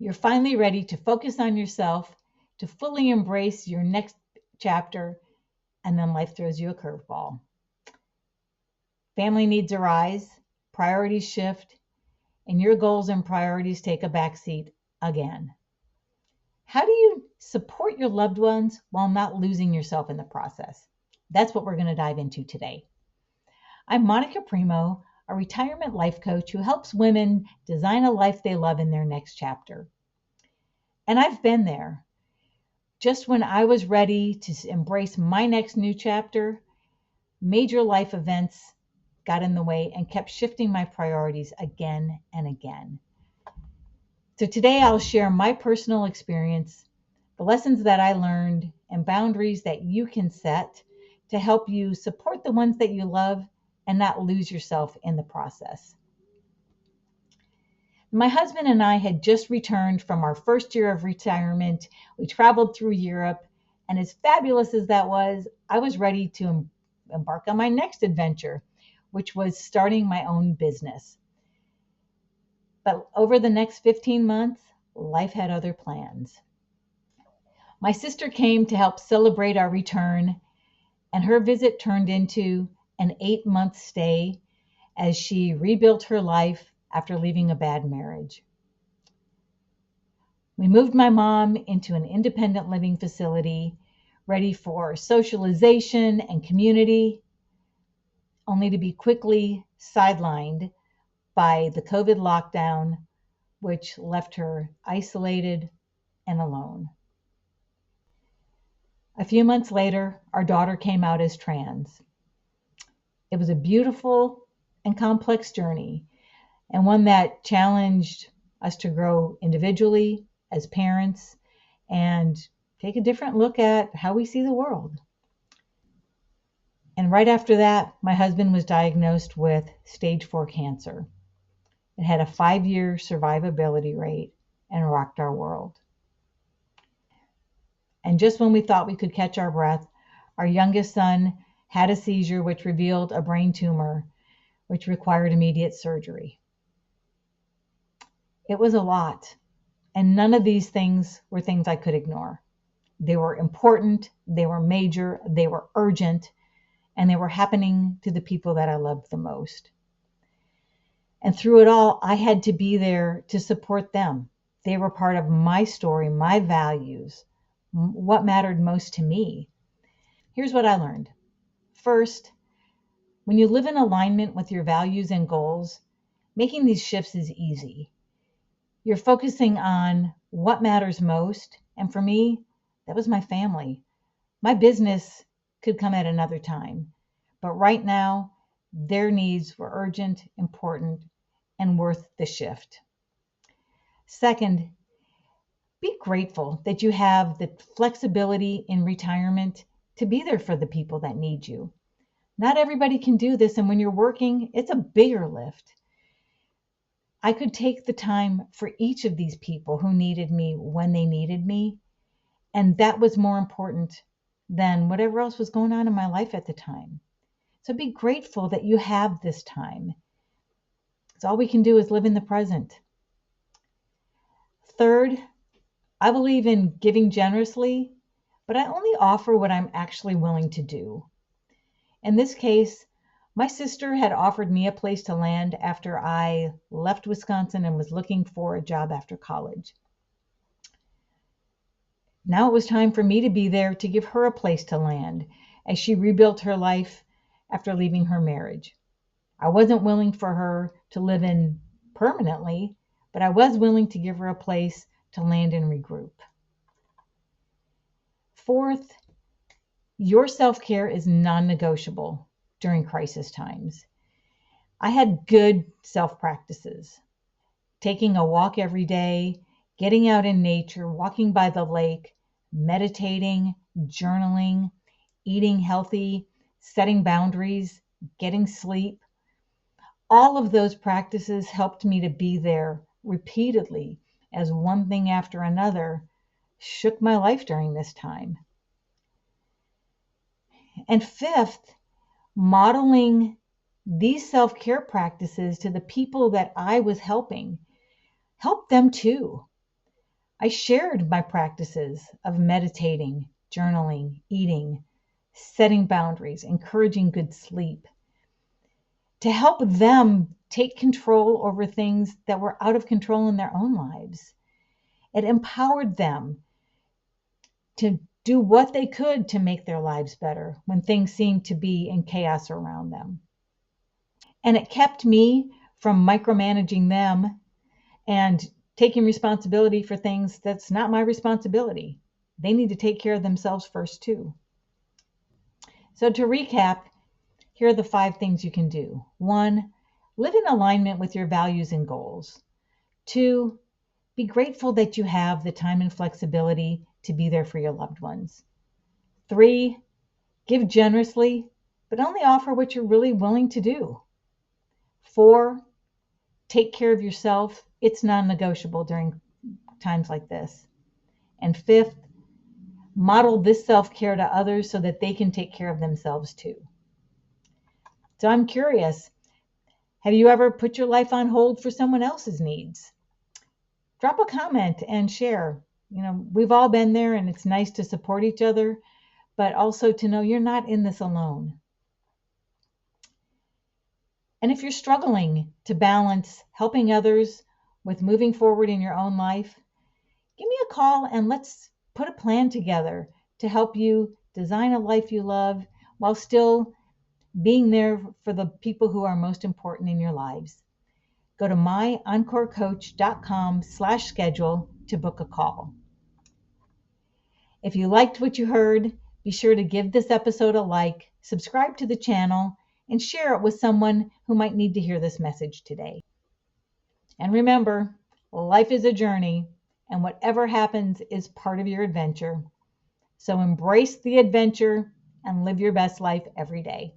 You're finally ready to focus on yourself, to fully embrace your next chapter, and then life throws you a curveball. Family needs arise, priorities shift, and your goals and priorities take a backseat again. How do you support your loved ones while not losing yourself in the process? That's what we're going to dive into today. I'm Monica Primo, a retirement life coach who helps women design a life they love in their next chapter. And I've been there. Just when I was ready to embrace my next new chapter, major life events got in the way and kept shifting my priorities again and again. So today I'll share my personal experience, the lessons that I learned, and boundaries that you can set to help you support the ones that you love and not lose yourself in the process. My husband and I had just returned from our first year of retirement. We traveled through Europe, and as fabulous as that was, I was ready to embark on my next adventure, which was starting my own business. But over the next 15 months, life had other plans. My sister came to help celebrate our return, and her visit turned into an 8-month stay as she rebuilt her life after leaving a bad marriage. We moved my mom into an independent living facility, ready for socialization and community, only to be quickly sidelined by the COVID lockdown, which left her isolated and alone. A few months later, our daughter came out as trans. It was a beautiful and complex journey, and one that challenged us to grow individually as parents and take a different look at how we see the world. And right after that, my husband was diagnosed with stage 4 cancer. It had a 5-year survivability rate and rocked our world. And just when we thought we could catch our breath, our youngest son had a seizure which revealed a brain tumor, which required immediate surgery. It was a lot, and none of these things were things I could ignore. They were important, they were major, they were urgent, and they were happening to the people that I loved the most. And through it all, I had to be there to support them. They were part of my story, my values, what mattered most to me. Here's what I learned. First, when you live in alignment with your values and goals, making these shifts is easy. You're focusing on what matters most. And for me, that was my family. My business could come at another time. But right now, their needs were urgent, important, and worth the shift. Second, be grateful that you have the flexibility in retirement to be there for the people that need you. Not everybody can do this, and when you're working, it's a bigger lift. I could take the time for each of these people who needed me when they needed me, and that was more important than whatever else was going on in my life at the time. So be grateful that you have this time. Because all we can do is live in the present. Third, I believe in giving generously, but I only offer what I'm actually willing to do. In this case, my sister had offered me a place to land after I left Wisconsin and was looking for a job after college. Now it was time for me to be there to give her a place to land as she rebuilt her life after leaving her marriage. I wasn't willing for her to live in permanently, but I was willing to give her a place to land and regroup. Fourth, your self-care is non-negotiable during crisis times. I had good self-practices. Taking a walk every day, getting out in nature, walking by the lake, meditating, journaling, eating healthy, setting boundaries, getting sleep. All of those practices helped me to be there repeatedly as one thing after another shook my life during this time. And fifth, modeling these self-care practices to the people that I was helping helped them too. I shared my practices of meditating, journaling, eating, setting boundaries, encouraging good sleep to help them take control over things that were out of control in their own lives. It empowered them to do what they could to make their lives better when things seemed to be in chaos around them. And it kept me from micromanaging them and taking responsibility for things that's not my responsibility. They need to take care of themselves first, too. So, to recap, here are the 5 things you can do. 1, live in alignment with your values and goals. 2, be grateful that you have the time and flexibility to be there for your loved ones. 3, give generously, but only offer what you're really willing to do. 4, take care of yourself. It's non-negotiable during times like this. And 5th, model this self-care to others so that they can take care of themselves too. So I'm curious, have you ever put your life on hold for someone else's needs? Drop a comment and share. We've all been there, and it's nice to support each other, but also to know you're not in this alone. And if you're struggling to balance helping others with moving forward in your own life, give me a call and let's put a plan together to help you design a life you love while still being there for the people who are most important in your lives. Go to myencorecoach.com/schedule to book a call. If you liked what you heard, be sure to give this episode a like, subscribe to the channel, and share it with someone who might need to hear this message today. And remember, life is a journey, and whatever happens is part of your adventure. So embrace the adventure and live your best life every day.